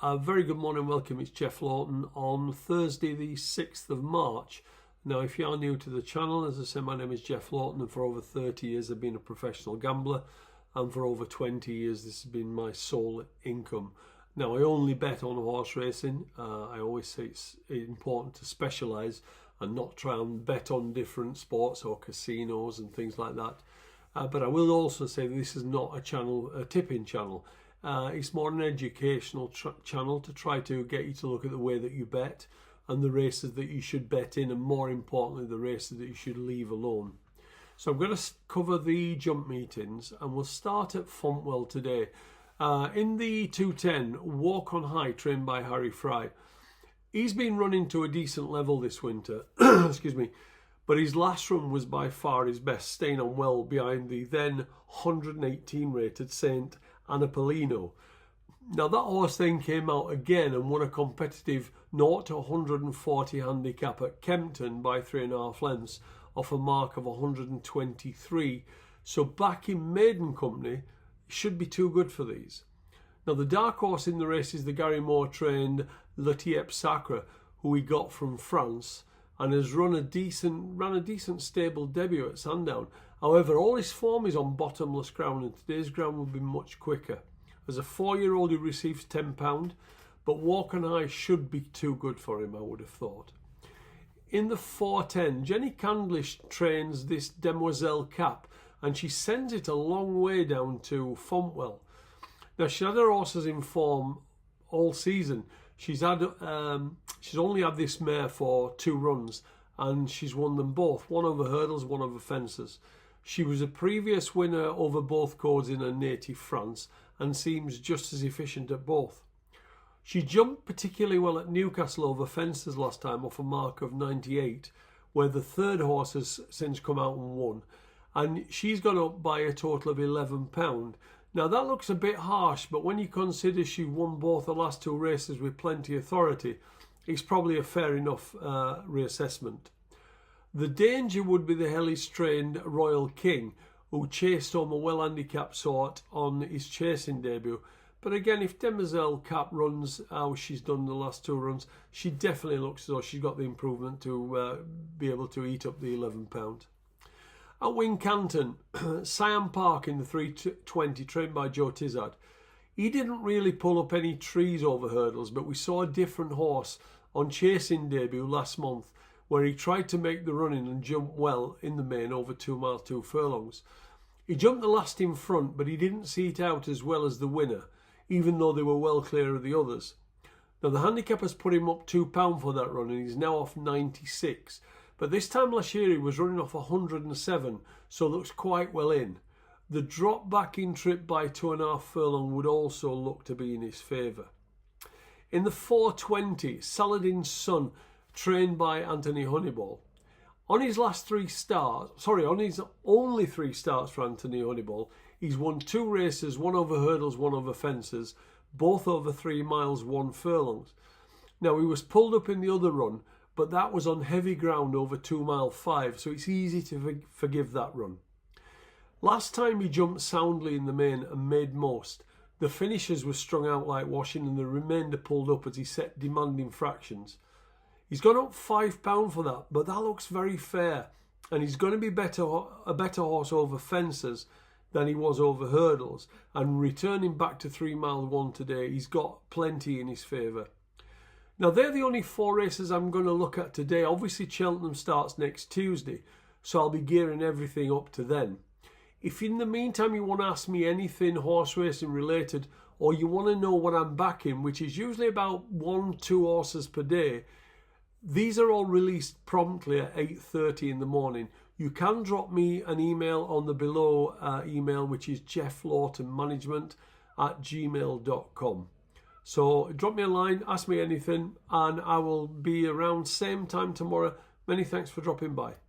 A very good morning, welcome. It's Jeff Lawton on Thursday the 6th of March. Now, if you are new to the channel, as I said, my name is Jeff Lawton, and for over 30 years I've been a professional gambler, and for over 20 years this has been my sole income. Now, I only bet on horse racing. I always say it's important to specialise and not try and bet on different sports or casinos and things like that. But I will also say this is not a tipping channel. It's more an educational channel to try to get you to look at the way that you bet and the races that you should bet in, and more importantly the races that you should leave alone. So I'm going to cover the jump meetings, and we'll start at Fontwell today. In the 210, Walk on High, trained by Harry Fry. He's been running to a decent level this winter, excuse me, but his last run was by far his best, staying on well behind the then 118 rated Saint Anapolino. Now that horse then came out again and won a competitive 0 to 140 handicap at Kempton by 3.5 lengths off a mark of 123. So back in maiden company should be too good for these. Now the dark horse in the race is the Gary Moore trained Letiep Sacre, who we got from France, and has ran a decent stable debut at Sandown. However, all his form is on bottomless ground, and today's ground will be much quicker. As a 4-year-old, he receives £10, but Walk on High should be too good for him, I would have thought. In the 410, Jenny Candlish trains this Demoiselle Cap, and she sends it a long way down to Fontwell. Now, she had her horses in form all season. She's only had this mare for 2 runs, and she's won them both, one over hurdles, one over fences. She was a previous winner over both codes in her native France and seems just as efficient at both. She jumped particularly well at Newcastle over fences last time off a mark of 98, where the third horse has since come out and won, and she's gone up by a total of £11. Now that looks a bit harsh, but when you consider she won both the last 2 races with plenty of authority, it's probably a fair enough reassessment. The danger would be the Hellish trained Royal King, who chased home a well-handicapped sort on his chasing debut. But again, if Demoiselle Cap runs how she's done the last 2 runs, she definitely looks as though she's got the improvement to be able to eat up the £11. At Wincanton, Siam Park in the 320, trained by Joe Tizard. He didn't really pull up any trees over hurdles, but we saw a different horse on chasing debut last month, where he tried to make the run in and jump well in the main over 2 miles 2 furlongs. He jumped the last in front, but he didn't see it out as well as the winner, even though they were well clear of the others. Now the handicap has put him up £2 for that run, and he's now off 96. But this time last year he was running off 107, so looks quite well in. The drop back in trip by 2.5 furlong would also look to be in his favour. In the 420, Saladin's Son, trained by Anthony Honeyball. On his only 3 starts for Anthony Honeyball, he's won 2 races, one over hurdles, one over fences, both over 3 miles 1 furlongs. Now he was pulled up in the other run, but that was on heavy ground over 2 mile 5, so it's easy to forgive that run. Last time he jumped soundly in the main and made most. The finishers were strung out like washing, and the remainder pulled up as he set demanding fractions. He's gone up £5 for that, but that looks very fair, and he's going to be a better horse over fences than he was over hurdles, and returning back to 3 mile 1 today, he's got plenty in his favour. Now they're the only 4 races I'm going to look at today. Obviously Cheltenham starts next Tuesday, so I'll be gearing everything up to then. If in the meantime you want to ask me anything horse racing related, or you want to know what I'm backing, which is usually about 1-2 horses per day, these are all released promptly at 8:30 in the morning. You can drop me an email on the below email, which is jefflawtonmanagement@gmail.com. So drop me a line, ask me anything, and I will be around same time tomorrow. Many thanks for dropping by.